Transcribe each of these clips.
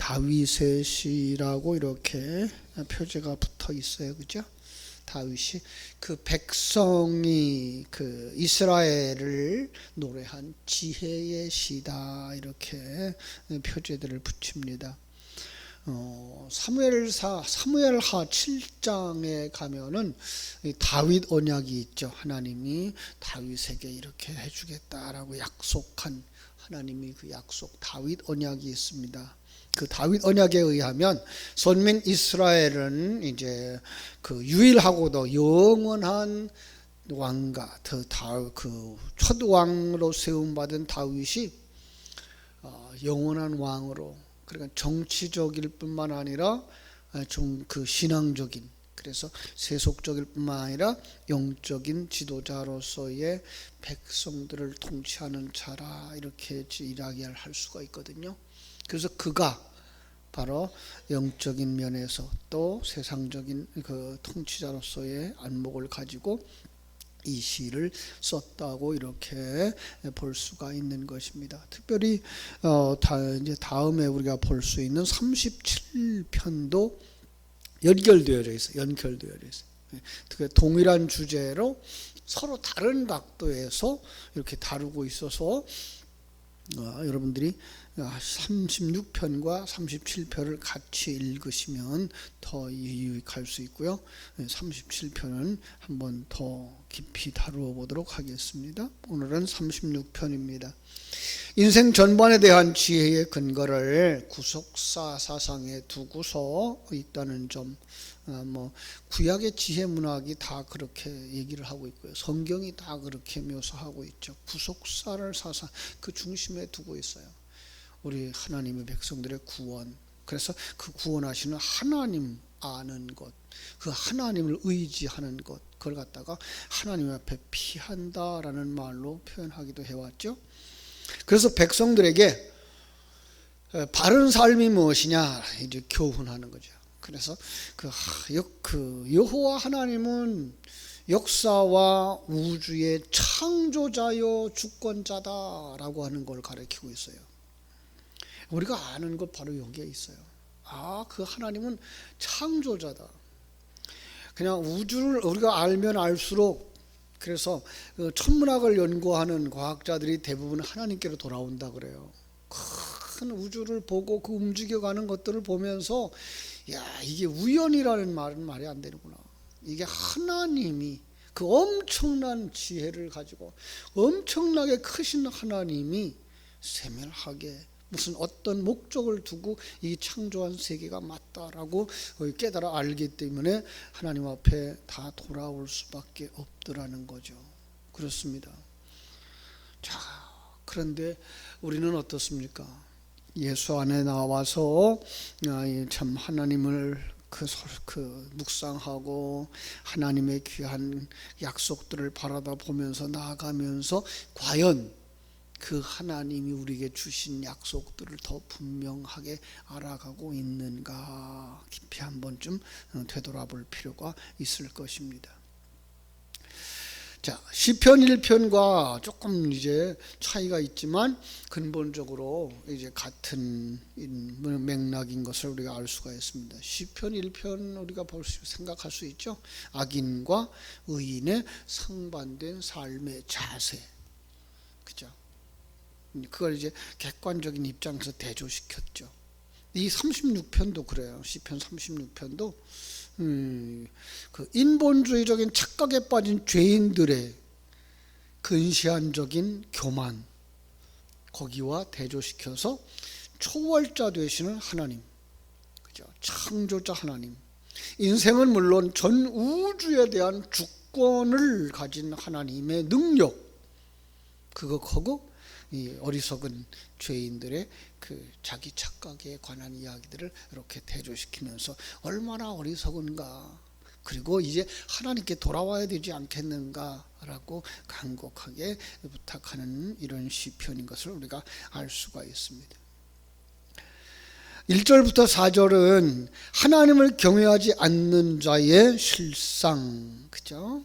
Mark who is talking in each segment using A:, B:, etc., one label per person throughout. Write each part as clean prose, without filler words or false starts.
A: 다윗의 시라고 이렇게 표제가 붙어 있어요. 그죠? 다윗이 그 백성이 그 이스라엘을 노래한 지혜의 시다 이렇게 표제들을 붙입니다. 사무엘하 7장에 가면은 다윗 언약이 있죠. 하나님이 다윗에게 이렇게 해주겠다라고 약속한 하나님이 그 약속 다윗 언약이 있습니다. 그 다윗 언약에 의하면 선민 이스라엘은 이제 그 유일하고도 영원한 왕가, 그 첫 왕으로 세움받은 다윗이 영원한 왕으로, 그러니까 정치적일 뿐만 아니라 좀 그 신앙적인, 그래서 세속적일 뿐만 아니라 영적인 지도자로서의 백성들을 통치하는 자라 이렇게 이야기를 할 수가 있거든요. 그래서 그가 바로 영적인 면에서 또 세상적인 그 통치자로서의 안목을 가지고 이 시를 썼다고 이렇게 볼 수가 있는 것입니다. 특별히 이제 다음에 우리가 볼 수 있는 37편도 연결되어 있어요. 동일한 주제로 서로 다른 각도에서 이렇게 다루고 있어서 여러분들이 36편과 37편을 같이 읽으시면 더 유익할 수 있고요. 37편은 한번 더 깊이 다루어 보도록 하겠습니다. 오늘은 36편입니다. 인생 전반에 대한 지혜의 근거를 구속사 사상에 두고서 있다는 점, 구약의 지혜 문학이 다 그렇게 얘기를 하고 있고요. 성경이 다 그렇게 묘사하고 있죠. 구속사를 사상 그 중심에 두고 있어요. 우리 하나님의 백성들의 구원, 그래서 그 구원하시는 하나님 아는 것, 그 하나님을 의지하는 것, 그걸 갖다가 하나님 앞에 피한다라는 말로 표현하기도 해왔죠. 그래서 백성들에게 바른 삶이 무엇이냐 이제 교훈하는 거죠. 그래서 그 여호와 하나님은 역사와 우주의 창조자요 주권자다라고 하는 걸 가르치고 있어요. 우리가 아는 것 바로 여기에 있어요. 그 하나님은 창조자다. 그냥 우주를 우리가 알면 알수록, 그래서 천문학을 연구하는 과학자들이 대부분 하나님께로 돌아온다 그래요. 큰 우주를 보고 그 움직여가는 것들을 보면서 이게 우연이라는 말은 말이 안 되는구나. 이게 하나님이 그 엄청난 지혜를 가지고 엄청나게 크신 하나님이 세밀하게 무슨 어떤 목적을 두고 이 창조한 세계가 맞다라고 깨달아 알기 때문에 하나님 앞에 다 돌아올 수밖에 없더라는 거죠. 그렇습니다. 자, 그런데 우리는 어떻습니까? 예수 안에 나와서 참 하나님을 묵상하고 하나님의 귀한 약속들을 바라다 보면서 나아가면서 과연 그 하나님이 우리에게 주신 약속들을 더 분명하게 알아가고 있는가 깊이 한번쯤 되돌아볼 필요가 있을 것입니다. 자, 시편 1편과 조금 이제 차이가 있지만 근본적으로 이제 같은 맥락인 것을 우리가 알 수가 있습니다. 시편 1편 우리가 생각할 수 있죠. 악인과 의인의 상반된 삶의 자세, 그죠? 그걸 이제 객관적인 입장에서 대조시켰죠. 이 36편도 그래요. 시편 36편도 그 인본주의적인 착각에 빠진 죄인들의 근시안적인 교만, 거기와 대조시켜서 초월자 되시는 하나님, 그죠? 창조자 하나님, 인생은 물론 전 우주에 대한 주권을 가진 하나님의 능력, 그거하고 이 어리석은 죄인들의 그 자기 착각에 관한 이야기들을 이렇게 대조시키면서 얼마나 어리석은가, 그리고 이제 하나님께 돌아와야 되지 않겠는가라고 간곡하게 부탁하는 이런 시편인 것을 우리가 알 수가 있습니다. 1절부터 4절은 하나님을 경외하지 않는 자의 실상, 그죠?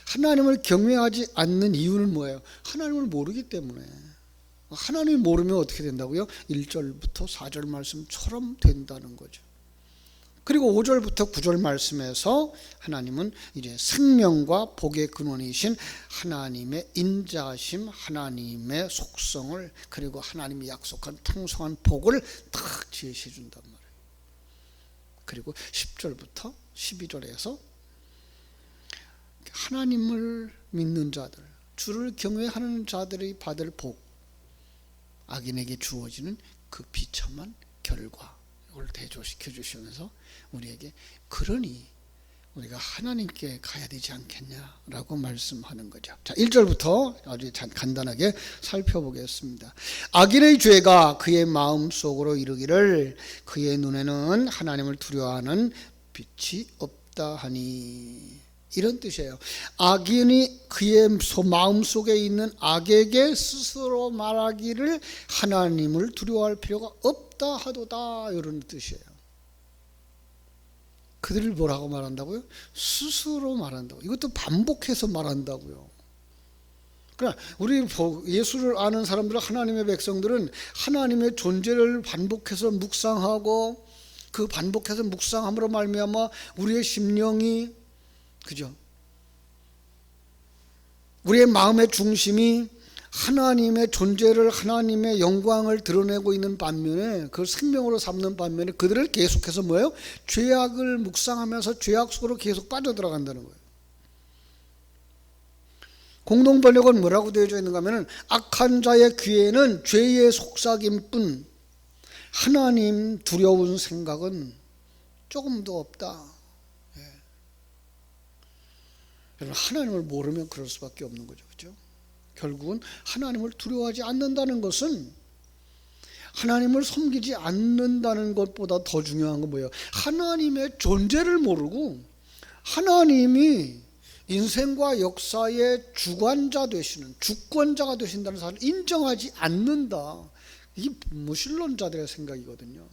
A: 하나님을 경외하지 않는 이유는 뭐예요? 하나님을 모르기 때문에. 하나님 모르면 어떻게 된다고요? 1절부터 4절 말씀처럼 된다는 거죠. 그리고 5절부터 9절 말씀에서 하나님은 이제 생명과 복의 근원이신 하나님의 인자하심, 하나님의 속성을, 그리고 하나님이 약속한 풍성한 복을 딱 제시해 준단 말이에요. 그리고 10절부터 12절에서 하나님을 믿는 자들, 주를 경외하는 자들이 받을 복, 악인에게 주어지는 그 비참한 결과, 이걸 대조시켜 주시면서 우리에게 그러니 우리가 하나님께 가야 되지 않겠냐라고 말씀하는 거죠. 자, 1절부터 아주 간단하게 살펴보겠습니다. 악인의 죄가 그의 마음속으로 이르기를 그의 눈에는 하나님을 두려워하는 빛이 없다 하니, 이런 뜻이에요. 악인이 그의 마음속에 있는 악에게 스스로 말하기를 하나님을 두려워할 필요가 없다 하도다, 이런 뜻이에요. 그들을 뭐라고 말한다고요? 스스로 말한다고. 이것도 반복해서 말한다고요. 그러나 우리 예수를 아는 사람들은, 하나님의 백성들은 하나님의 존재를 반복해서 묵상하고, 그 반복해서 묵상함으로 말미암아 우리의 심령이, 그죠? 우리의 마음의 중심이 하나님의 존재를, 하나님의 영광을 드러내고 있는 반면에, 그걸 생명으로 삼는 반면에 그들을 계속해서 뭐예요? 죄악을 묵상하면서 죄악 속으로 계속 빠져들어간다는 거예요. 공동번역은 뭐라고 되어져 있는가 하면, 악한 자의 귀에는 죄의 속삭임뿐 하나님 두려운 생각은 조금도 없다. 하나님을 모르면 그럴 수밖에 없는 거죠. 그렇죠? 결국은 하나님을 두려워하지 않는다는 것은, 하나님을 섬기지 않는다는 것보다 더 중요한 건 뭐예요? 하나님의 존재를 모르고 하나님이 인생과 역사의 주관자 되시는, 주권자가 되신다는 사실을 인정하지 않는다. 이게 무신론자들의 생각이거든요.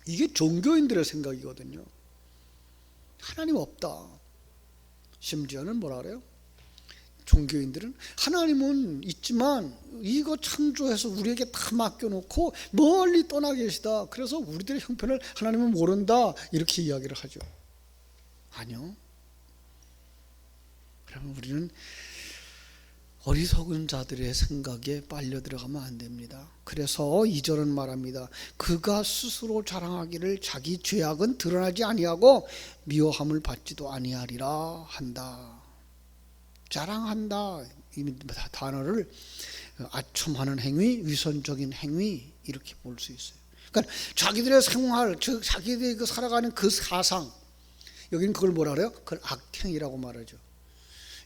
A: 이게 종교인들의 생각이거든요. 하나님 없다. 심지어는 뭐라 그래요? 종교인들은 하나님은 있지만 이거 창조해서 우리에게 다 맡겨놓고 멀리 떠나 계시다, 그래서 우리들의 형편을 하나님은 모른다, 이렇게 이야기를 하죠. 아니요. 그러면 우리는 어리석은 자들의 생각에 빨려 들어가면 안 됩니다. 그래서 2절은 말합니다. 그가 스스로 자랑하기를 자기 죄악은 드러나지 아니하고 미워함을 받지도 아니하리라 한다. 자랑한다, 이 단어를 아첨하는 행위, 위선적인 행위, 이렇게 볼 수 있어요. 그러니까 자기들의 생활, 즉 자기들이 살아가는 그 사상, 여기는 그걸 뭐라 그래요? 그걸 악행이라고 말하죠.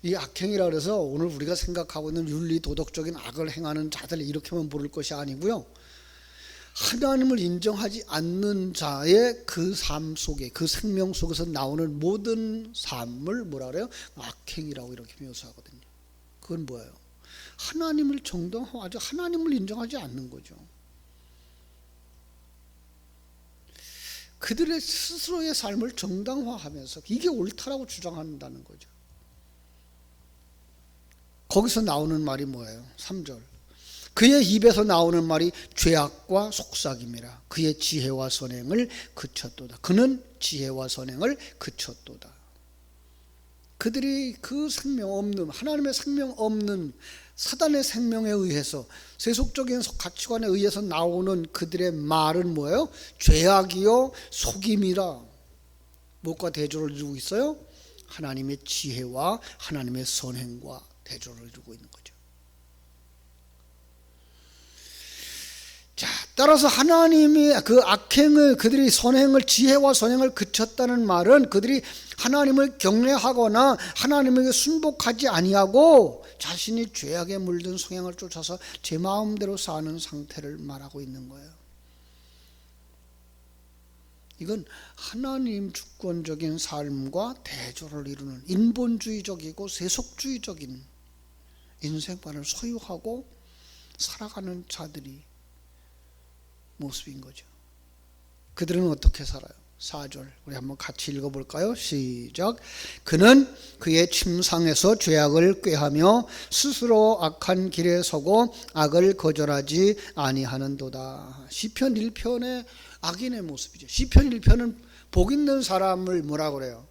A: 이 악행이라 그래서 오늘 우리가 생각하고 있는 윤리 도덕적인 악을 행하는 자들, 이렇게만 부를 것이 아니고요, 하나님을 인정하지 않는 자의 그 삶 속에, 그 생명 속에서 나오는 모든 삶을 뭐라 그래요? 악행이라고 이렇게 묘사하거든요. 그건 뭐예요? 하나님을 정당화하지, 하나님을 인정하지 않는 거죠. 그들의 스스로의 삶을 정당화하면서 이게 옳다라고 주장한다는 거죠. 거기서 나오는 말이 뭐예요? 3절. 그의 입에서 나오는 말이 죄악과 속삭임이라. 그의 지혜와 선행을 그쳤도다. 그는 지혜와 선행을 그쳤도다. 그들이 그 생명 없는, 하나님의 생명 없는 사단의 생명에 의해서, 세속적인 가치관에 의해서 나오는 그들의 말은 뭐예요? 죄악이요 속임이라. 무엇과 대조를 이루고 있어요? 하나님의 지혜와 하나님의 선행과 대조를 이루고 있는 거죠. 자, 따라서 하나님이 그 악행을, 그들이 선행을, 지혜와 선행을 그쳤다는 말은 그들이 하나님을 경외하거나 하나님에게 순복하지 아니하고 자신이 죄악에 물든 성향을 쫓아서 제 마음대로 사는 상태를 말하고 있는 거예요. 이건 하나님 주권적인 삶과 대조를 이루는 인본주의적이고 세속주의적인 인생관을 소유하고 살아가는 자들이 모습인 거죠. 그들은 어떻게 살아요? 4절 우리 한번 같이 읽어볼까요? 시작. 그는 그의 침상에서 죄악을 꾀하며 스스로 악한 길에 서고 악을 거절하지 아니하는도다. 시편 1편의 악인의 모습이죠. 시편 1편은 복 있는 사람을 뭐라 그래요?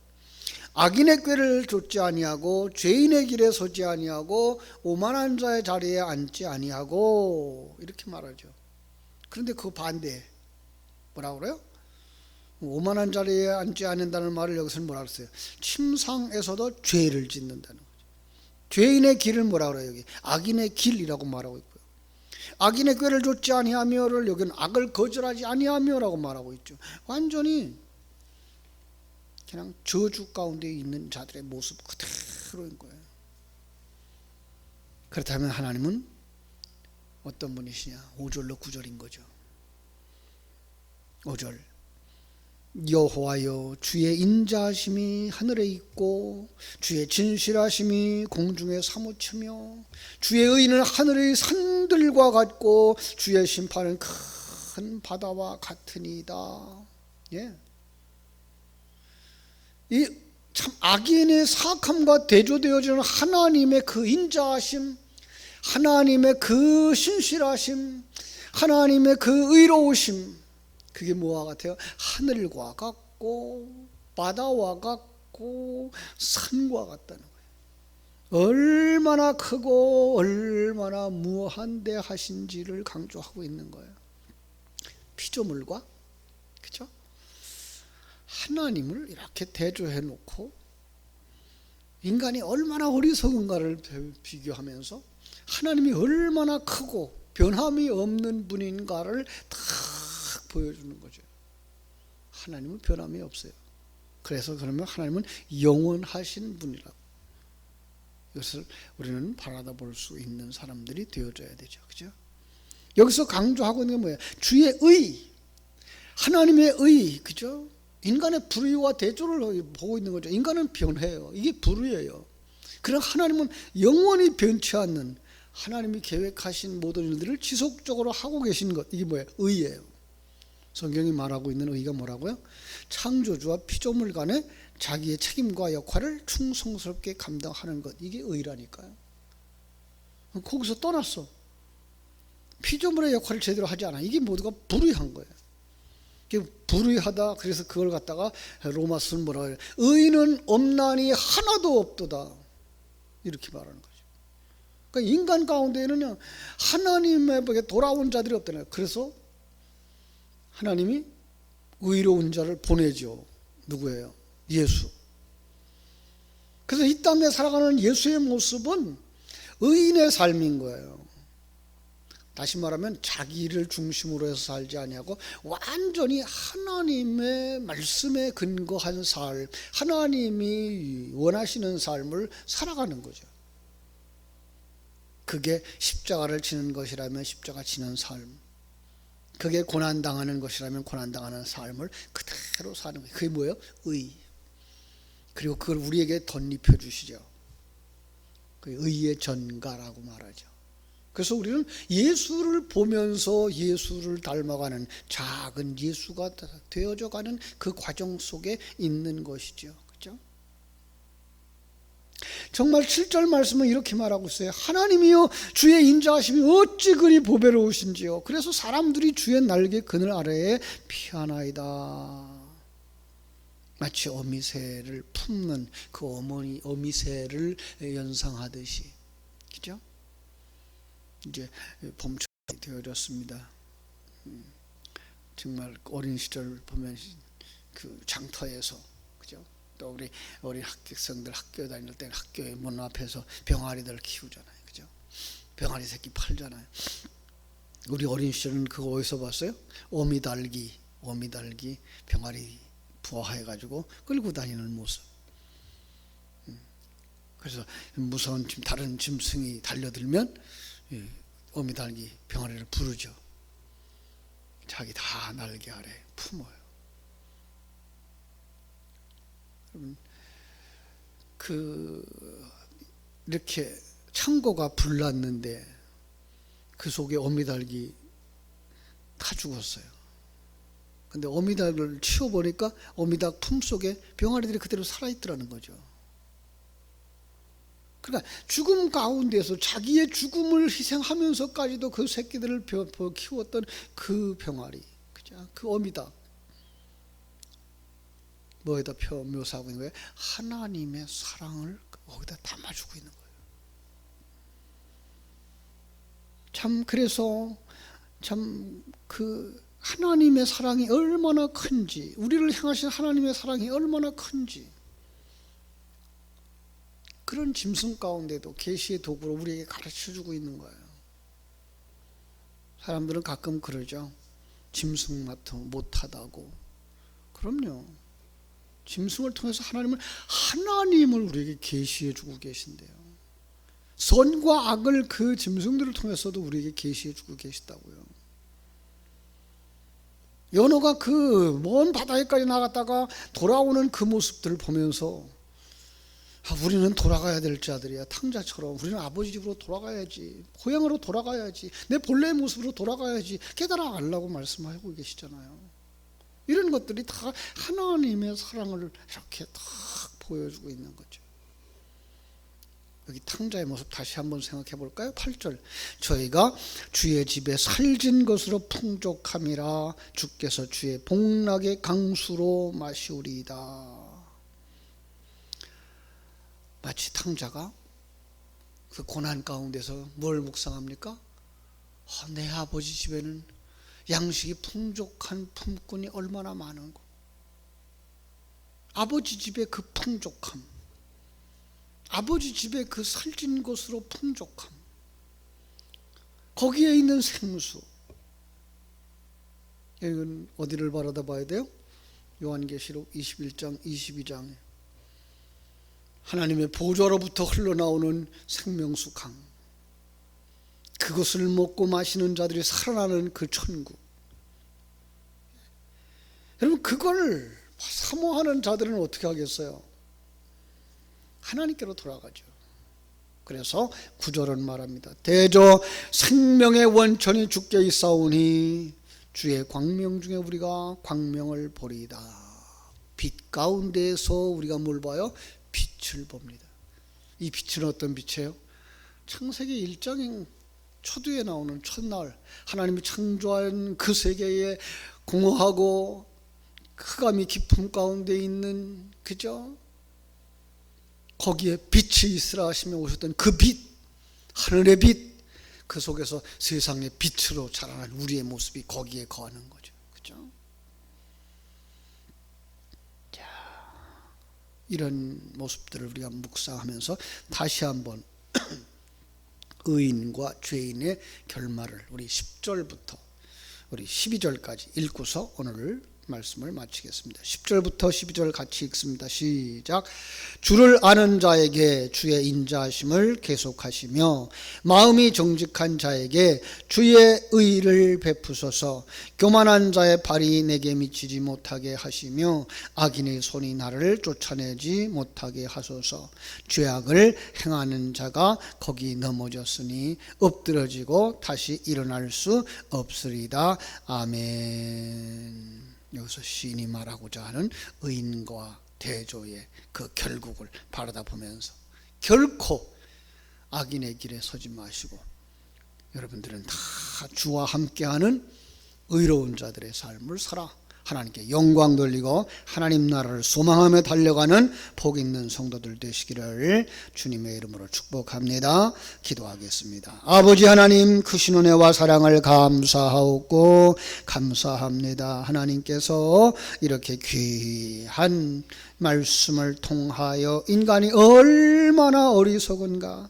A: 악인의 꾀를 좇지 아니하고 죄인의 길에 서지 아니하고 오만한 자의 자리에 앉지 아니하고 이렇게 말하죠. 그런데 그 반대 뭐라 그래요? 오만한 자리에 앉지 않는다는 말을 여기서는 뭐라 그랬어요? 침상에서도 죄를 짓는다는 거죠. 죄인의 길을 뭐라 그래요? 여기 악인의 길이라고 말하고 있고요. 악인의 꾀를 좇지 아니하며를 여기는 악을 거절하지 아니하며라고 말하고 있죠. 완전히 그냥 저주 가운데 있는 자들의 모습 그대로인 거예요. 그렇다면 하나님은 어떤 분이시냐? 5절로 9절인 거죠. 5절 여호와여 주의 인자하심이 하늘에 있고 주의 진실하심이 공중에 사무치며 주의 의는 하늘의 산들과 같고 주의 심판은 큰 바다와 같으니이다. 예. 이 참 악인의 사악함과 대조되어지는 하나님의 그 인자하심, 하나님의 그 신실하심, 하나님의 그 의로우심, 그게 뭐와 같아요? 하늘과 같고 바다와 같고 산과 같다는 거예요. 얼마나 크고 얼마나 무한대하신지를 강조하고 있는 거예요. 피조물과 그렇죠? 하나님을 이렇게 대조해 놓고 인간이 얼마나 어리석은가를 비교하면서 하나님이 얼마나 크고 변함이 없는 분인가를 딱 보여주는 거죠. 하나님은 변함이 없어요. 그래서 그러면 하나님은 영원하신 분이라고. 이것을 우리는 바라다 볼 수 있는 사람들이 되어져야 되죠. 그죠? 여기서 강조하고 있는 게 뭐예요? 주의 의, 하나님의 의, 그죠? 인간의 불의와 대조를 보고 있는 거죠. 인간은 변해요. 이게 불의예요. 그러나 하나님은 영원히 변치 않는 하나님이 계획하신 모든 일들을 지속적으로 하고 계신 것, 이게 뭐예요? 의예요. 성경이 말하고 있는 의가 뭐라고요? 창조주와 피조물 간의 자기의 책임과 역할을 충성스럽게 감당하는 것, 이게 의라니까요. 거기서 떠났어. 피조물의 역할을 제대로 하지 않아. 이게 모두가 불의한 거예요. 불의하다. 그래서 그걸 갖다가 로마서는 뭐라 그래요? 의는 없나니 하나도 없도다. 이렇게 말하는 거죠. 그러니까 인간 가운데에는 하나님에게 돌아온 자들이 없다는 거예요. 그래서 하나님이 의로운 자를 보내죠. 누구예요? 예수. 그래서 이 땅에 살아가는 예수의 모습은 의인의 삶인 거예요. 다시 말하면 자기를 중심으로 해서 살지 아니하고 완전히 하나님의 말씀에 근거한 삶, 하나님이 원하시는 삶을 살아가는 거죠. 그게 십자가를 지는 것이라면 십자가 지는 삶, 그게 고난당하는 것이라면 고난당하는 삶을 그대로 사는 거예요. 그게 뭐예요? 의. 그리고 그걸 우리에게 덧입혀 주시죠. 그 의의 전가라고 말하죠. 그래서 우리는 예수를 보면서 예수를 닮아가는 작은 예수가 되어져가는 그 과정 속에 있는 것이죠. 그렇죠? 정말 7절 말씀은 이렇게 말하고 있어요. 하나님이여 주의 인자하심이 어찌 그리 보배로우신지요. 그래서 사람들이 주의 날개 그늘 아래에 피하나이다. 마치 어미새를 품는 그 어머니 어미새를 연상하듯이. 그렇죠? 이제 봄철이 되어졌습니다. 정말 어린 시절 보면 그 장터에서, 그죠? 또 우리 어린 학생들 학교 다닐 때 학교의 문 앞에서 병아리들 키우잖아요, 그죠? 병아리 새끼 팔잖아요. 우리 어린 시절은 그거 어디서 봤어요? 어미달기 병아리 부화해가지고 끌고 다니는 모습. 그래서 무서운 다른 짐승이 달려들면 어미달기 병아리를 부르죠. 자기 다 날개 아래 품어요. 이렇게 창고가 불났는데 그 속에 어미달기 다 죽었어요. 근데 어미닭을 치워보니까 어미닭 품속에 병아리들이 그대로 살아있더라는 거죠. 그러니까 죽음 가운데서 자기의 죽음을 희생하면서까지도 그 새끼들을 키웠던 그 병아리, 그죠? 그 어미닭. 뭐에다 묘사하고 있는 거예요? 하나님의 사랑을 거기다 담아주고 있는 거예요. 참 그래서 참 그 하나님의 사랑이 얼마나 큰지, 우리를 향하신 하나님의 사랑이 얼마나 큰지, 그런 짐승 가운데도 계시의 도구로 우리에게 가르쳐주고 있는 거예요. 사람들은 가끔 그러죠. 짐승 같은 못하다고. 그럼요. 짐승을 통해서 하나님을 우리에게 계시해주고 계신대요. 선과 악을 그 짐승들을 통해서도 우리에게 계시해주고 계시다고요. 연호가 그 먼 바다에까지 나갔다가 돌아오는 그 모습들을 보면서 우리는 돌아가야 될 자들이야. 탕자처럼 우리는 아버지 집으로 돌아가야지, 고향으로 돌아가야지, 내 본래의 모습으로 돌아가야지 깨달아 알라고 말씀하고 계시잖아요. 이런 것들이 다 하나님의 사랑을 이렇게 딱 보여주고 있는 거죠. 여기 탕자의 모습 다시 한번 생각해 볼까요? 8절, 저희가 주의 집에 살진 것으로 풍족함이라 주께서 주의 복락의 강수로 마시우리이다. 마치 탕자가 그 고난 가운데서 뭘 묵상합니까? 내 아버지 집에는 양식이 풍족한 품꾼이 얼마나 많은고. 아버지 집의 그 풍족함, 아버지 집의 그 살진 것으로 풍족함, 거기에 있는 생수. 이건 어디를 바라다 봐야 돼요? 요한계시록 21장 22장에 하나님의 보좌로부터 흘러나오는 생명수 강, 그것을 먹고 마시는 자들이 살아나는 그 천국. 여러분, 그걸 사모하는 자들은 어떻게 하겠어요? 하나님께로 돌아가죠. 그래서 9절은 말합니다. 대저 생명의 원천이 주께 있사오니 주의 광명 중에 우리가 광명을 보리이다. 빛 가운데에서 우리가 뭘 봐요? 빛을 봅니다. 이 빛은 어떤 빛이에요? 창세기 1장 초두에 나오는 첫날 하나님이 창조한 그 세계에 공허하고 흑암이 깊음 가운데 있는, 그죠? 거기에 빛이 있으라 하시며 오셨던 그 빛, 하늘의 빛, 그 속에서 세상의 빛으로 자라난 우리의 모습이 거기에 거하는 거죠. 그죠? 자, 이런 모습들을 우리가 묵상하면서 다시 한번 의인과 죄인의 결말을 우리 10절부터 우리 12절까지 읽고서 오늘 말씀을 마치겠습니다. 10절부터 12절 같이 읽습니다. 시작. 주를 아는 자에게 주의 인자하심을 계속하시며 마음이 정직한 자에게 주의 의를 베푸소서. 교만한 자의 발이 내게 미치지 못하게 하시며 악인의 손이 나를 쫓아내지 못하게 하소서. 죄악을 행하는 자가 거기 넘어졌으니 엎드러지고 다시 일어날 수 없으리다. 아멘. 여기서 시인이 말하고자 하는 의인과 대조의 그 결국을 바라다 보면서 결코 악인의 길에 서지 마시고 여러분들은 다 주와 함께하는 의로운 자들의 삶을 살아 하나님께 영광 돌리고 하나님 나라를 소망하며 달려가는 복 있는 성도들 되시기를 주님의 이름으로 축복합니다. 기도하겠습니다. 아버지 하나님, 크신 은혜와 사랑을 감사하옵고 감사합니다. 하나님께서 이렇게 귀한 말씀을 통하여 인간이 얼마나 어리석은가,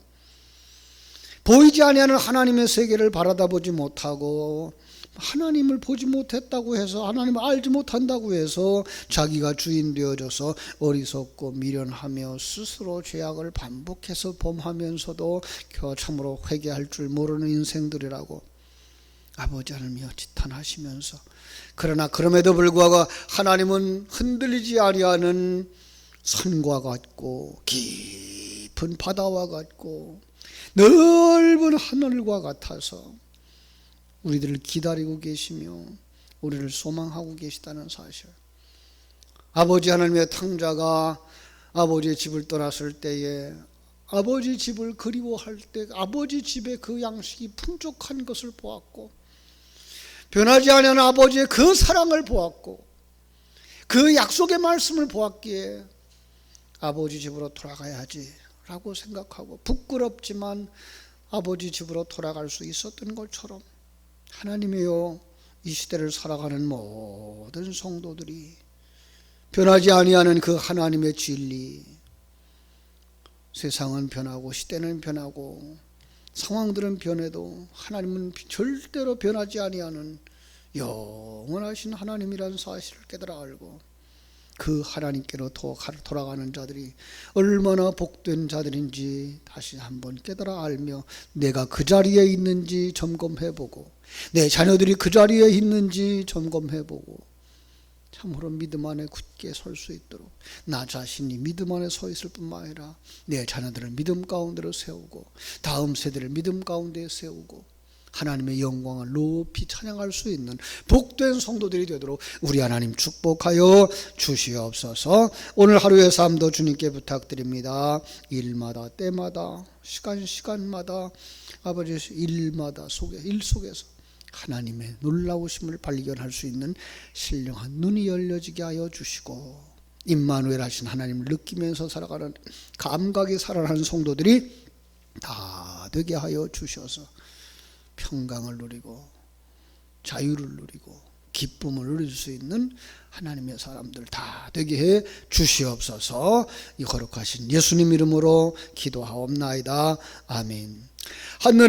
A: 보이지 아니하는 하나님의 세계를 바라다 보지 못하고 하나님을 보지 못했다고 해서, 하나님을 알지 못한다고 해서 자기가 주인 되어져서 어리석고 미련하며 스스로 죄악을 반복해서 범하면서도 참으로 회개할 줄 모르는 인생들이라고 아버지 하나님이여 지탄하시면서, 그러나 그럼에도 불구하고 하나님은 흔들리지 아니하는 산과 같고 깊은 바다와 같고 넓은 하늘과 같아서 우리들을 기다리고 계시며 우리를 소망하고 계시다는 사실. 아버지 하나님의 탕자가 아버지의 집을 떠났을 때에 아버지 집을 그리워할 때 아버지 집에 그 양식이 풍족한 것을 보았고, 변하지 않은 아버지의 그 사랑을 보았고, 그 약속의 말씀을 보았기에 아버지 집으로 돌아가야지 라고 생각하고, 부끄럽지만 아버지 집으로 돌아갈 수 있었던 것처럼 하나님이여, 이 시대를 살아가는 모든 성도들이 변하지 아니하는 그 하나님의 진리, 세상은 변하고 시대는 변하고 상황들은 변해도 하나님은 절대로 변하지 아니하는 영원하신 하나님이라는 사실을 깨달아 알고, 그 하나님께로 돌아가는 자들이 얼마나 복된 자들인지 다시 한번 깨달아 알며 내가 그 자리에 있는지 점검해보고, 내 자녀들이 그 자리에 있는지 점검해보고, 참으로 믿음 안에 굳게 설 수 있도록 나 자신이 믿음 안에 서 있을 뿐만 아니라 내 자녀들을 믿음 가운데로 세우고, 다음 세대를 믿음 가운데 세우고, 하나님의 영광을 높이 찬양할 수 있는 복된 성도들이 되도록 우리 하나님 축복하여 주시옵소서. 오늘 하루의 삶도 주님께 부탁드립니다. 일마다 때마다 시간마다 아버지 일마다 일 속에서 하나님의 놀라우심을 발견할 수 있는 신령한 눈이 열려지게 하여 주시고, 임마누엘 하신 하나님을 느끼면서 살아가는 감각이 살아나는 성도들이 다 되게 하여 주셔서 평강을 누리고 자유를 누리고 기쁨을 누릴 수 있는 하나님의 사람들 다 되게 해 주시옵소서. 이 거룩하신 예수님 이름으로 기도하옵나이다. 아멘. 하늘